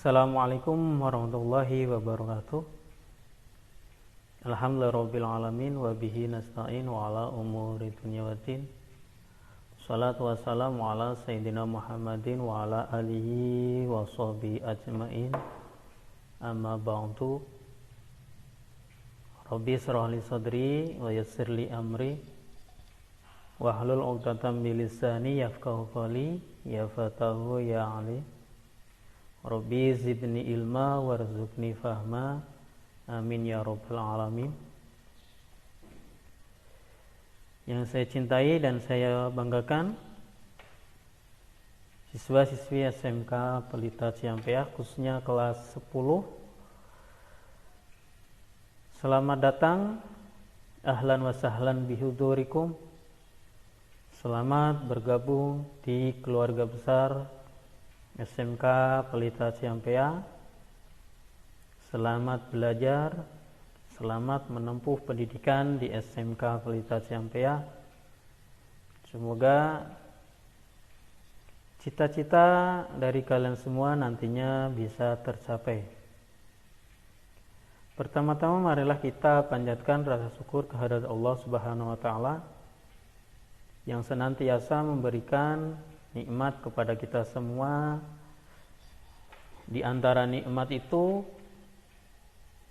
Assalamualaikum warahmatullahi wabarakatuh. Alhamdulillahirabbil alamin wa bihi nasta'in wa ala umuri dunya waddin. Shalatu wassalamu ala sayyidina Muhammadin wa ala alihi wa sahbihi ajmain. Amma ba'du. Rabbi shrah li sadri wa yassir li amri wahlul 'uqdatam min lisani yafqahu qawli ya fatahu ya ali. Rabbi zidni ilma warzuqni fahma. Amin ya rabbal alamin. Yang saya cintai dan saya banggakan, siswa-siswi SMK Pelita Ciampea khususnya kelas 10. Selamat datang, ahlan wa sahlan bihudurikum. Selamat bergabung di keluarga besar SMK Pelita Ciampea. Selamat belajar, selamat menempuh pendidikan di SMK Pelita Ciampea. Semoga cita-cita dari kalian semua nantinya bisa tercapai. Pertama-tama marilah kita panjatkan rasa syukur kehadirat Allah Subhanahu wa taala yang senantiasa memberikan nikmat kepada kita semua. Di antara nikmat itu,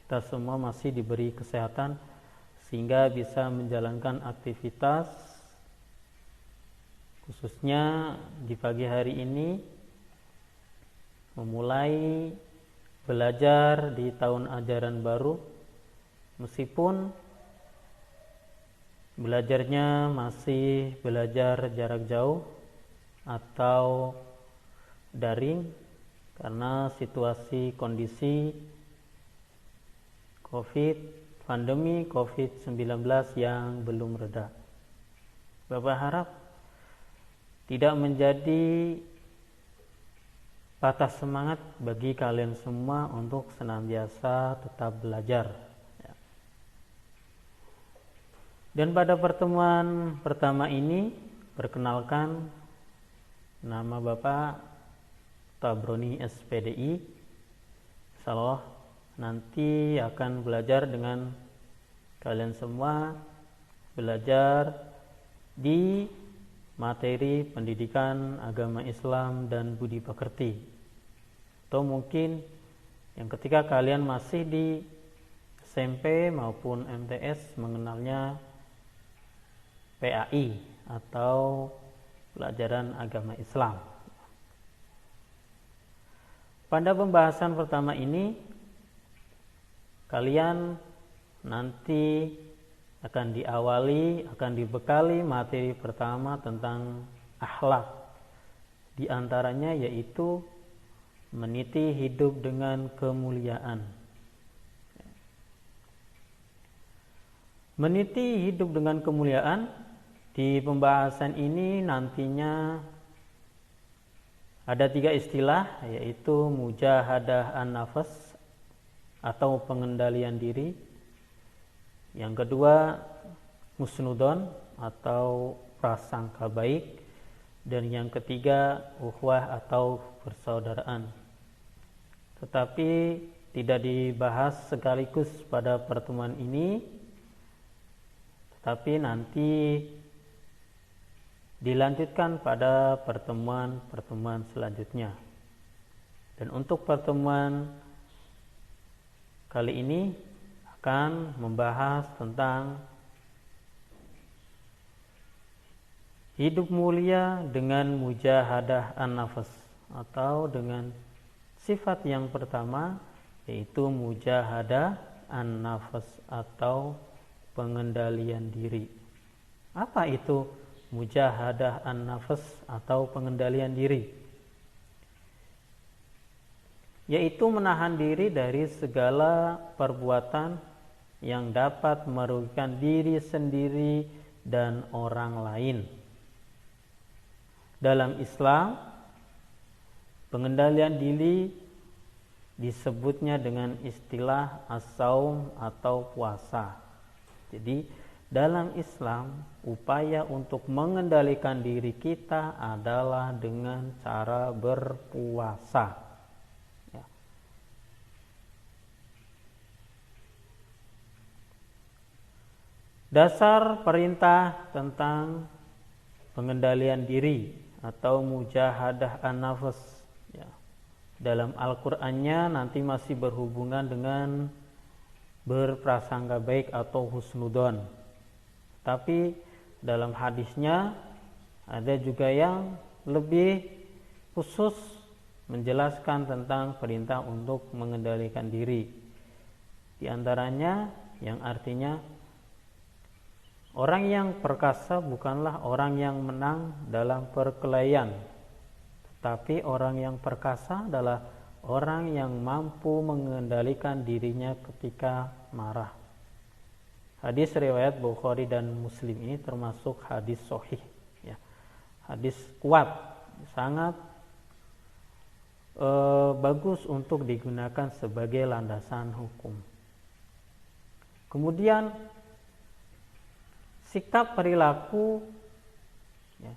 kita semua masih diberi kesehatan sehingga bisa menjalankan aktivitas, khususnya di pagi hari ini memulai belajar di tahun ajaran baru, meskipun belajarnya masih belajar jarak jauh atau daring karena situasi kondisi pandemi COVID-19 yang belum reda. Bapak harap tidak menjadi patah semangat bagi kalian semua untuk senantiasa tetap belajar. Dan pada pertemuan pertama ini, perkenalkan, nama Bapak Tabroni SPDI. Insyaallah nanti akan belajar dengan kalian semua, belajar di materi pendidikan agama Islam dan budi pekerti. Atau mungkin yang ketika kalian masih di SMP maupun MTS mengenalnya PAI atau pelajaran agama Islam. Pada pembahasan pertama ini, kalian nanti akan dibekali materi pertama tentang akhlak. Di antaranya yaitu meniti hidup dengan kemuliaan. Meniti hidup dengan kemuliaan, di pembahasan ini nantinya ada 3 istilah, yaitu mujahadah an-nafas atau pengendalian diri. Yang kedua, husnudon atau prasangka baik. Dan yang ketiga, ukhuwah atau persaudaraan. Tetapi tidak dibahas sekaligus pada pertemuan ini, tetapi nanti dilanjutkan pada pertemuan-pertemuan selanjutnya. Dan untuk pertemuan kali ini akan membahas tentang hidup mulia dengan mujahadah an-nafas, atau dengan sifat yang pertama yaitu mujahadah an-nafas atau pengendalian diri. Apa itu mujahadah an-nafas atau pengendalian diri? Yaitu menahan diri dari segala perbuatan yang dapat merugikan diri sendiri dan orang lain. Dalam Islam, pengendalian diri disebutnya dengan istilah as-saum atau puasa. Jadi dalam Islam, upaya untuk mengendalikan diri kita adalah dengan cara berpuasa. Dasar perintah tentang pengendalian diri atau mujahadah an-nafs ya. Dalam Al-Qur'annya nanti masih berhubungan dengan berprasangka baik atau husnudon. Tapi dalam hadisnya ada juga yang lebih khusus menjelaskan tentang perintah untuk mengendalikan diri. Di antaranya yang artinya orang yang perkasa bukanlah orang yang menang dalam perkelahian, tetapi orang yang perkasa adalah orang yang mampu mengendalikan dirinya ketika marah. Hadis riwayat Bukhari dan Muslim ini termasuk hadis sahih ya. Hadis kuat, sangat bagus untuk digunakan sebagai landasan hukum. Kemudian sikap perilaku ya,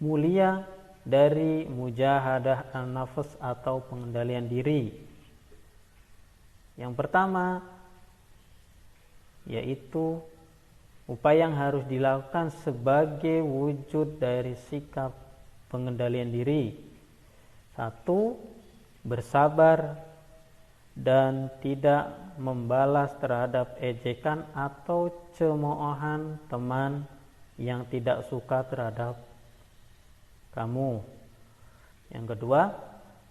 mulia dari mujahadah an-nafs atau pengendalian diri. Yang pertama yaitu upaya yang harus dilakukan sebagai wujud dari sikap pengendalian diri. 1. Bersabar dan tidak membalas terhadap ejekan atau cemoohan teman yang tidak suka terhadap kamu. Yang kedua,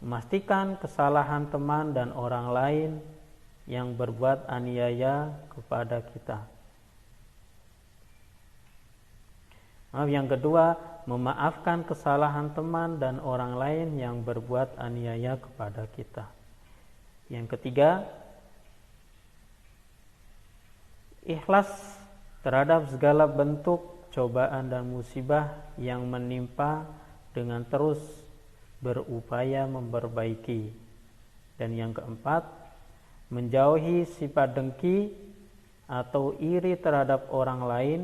memastikan kesalahan teman dan orang lain yang berbuat aniaya kepada kita. Yang kedua, memaafkan kesalahan teman dan orang lain yang berbuat aniaya kepada kita. Yang ketiga, ikhlas terhadap segala bentuk cobaan dan musibah yang menimpa dengan terus berupaya memperbaiki. Dan yang keempat, menjauhi sifat dengki atau iri terhadap orang lain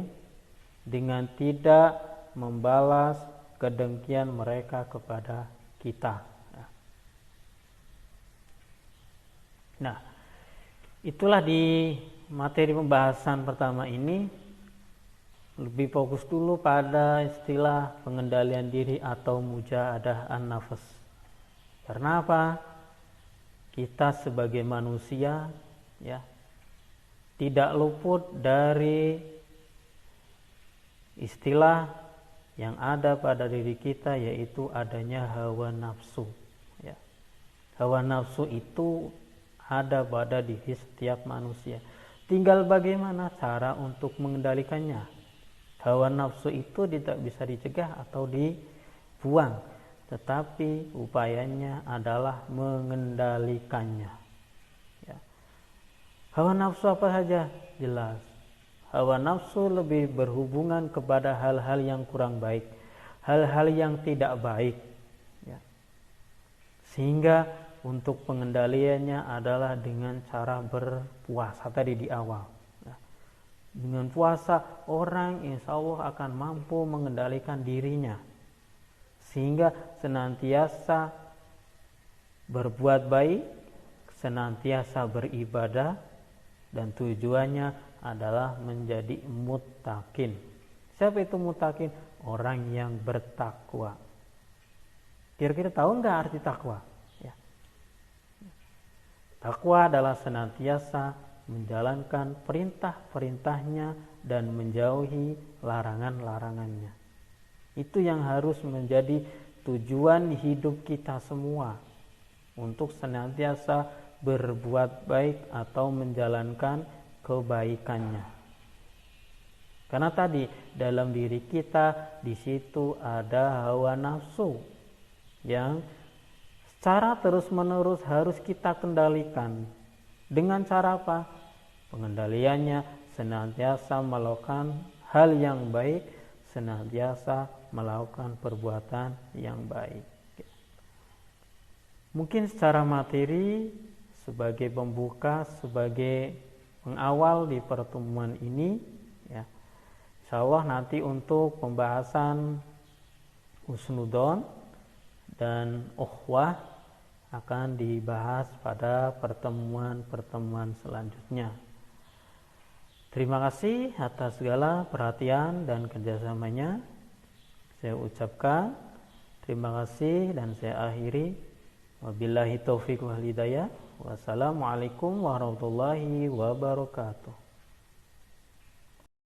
dengan tidak membalas kedengkian mereka kepada kita. Nah, itulah di materi pembahasan pertama ini lebih fokus dulu pada istilah pengendalian diri atau mujahadah an-nafs. Karena apa? Kita sebagai manusia ya tidak luput dari istilah yang ada pada diri kita, yaitu adanya hawa nafsu ya. Hawa nafsu itu ada pada diri setiap manusia. Tinggal bagaimana cara untuk mengendalikannya. Hawa nafsu itu tidak bisa dicegah atau dibuang, tetapi upayanya adalah mengendalikannya ya. Hawa nafsu apa saja? Jelas, hawa nafsu lebih berhubungan kepada hal-hal yang kurang baik, hal-hal yang tidak baik ya. Sehingga untuk pengendaliannya adalah dengan cara berpuasa tadi di awal ya. Dengan puasa orang insya Allah akan mampu mengendalikan dirinya, sehingga senantiasa berbuat baik, senantiasa beribadah, dan tujuannya adalah menjadi muttaqin. Siapa itu muttaqin? Orang yang bertakwa. Kira-kira tahu nggak arti takwa? Ya. Takwa adalah senantiasa menjalankan perintah-perintahnya dan menjauhi larangan-larangannya. Itu yang harus menjadi tujuan hidup kita semua, untuk senantiasa berbuat baik atau menjalankan kebaikannya. Karena tadi dalam diri kita di situ ada hawa nafsu yang secara terus-menerus harus kita kendalikan. Dengan cara apa? Pengendaliannya senantiasa melakukan hal yang baik, senantiasa melakukan perbuatan yang baik. Mungkin secara materi sebagai pembuka, sebagai pengawal di pertemuan ini ya. Insyaallah nanti untuk pembahasan husnudon dan ukhwah akan dibahas pada pertemuan-pertemuan selanjutnya. Terima kasih atas segala perhatian dan kerjasamanya. Saya ucapkan terima kasih dan saya akhiri. Wabillahi taufiq wal hidayah. Wassalamualaikum warahmatullahi wabarakatuh.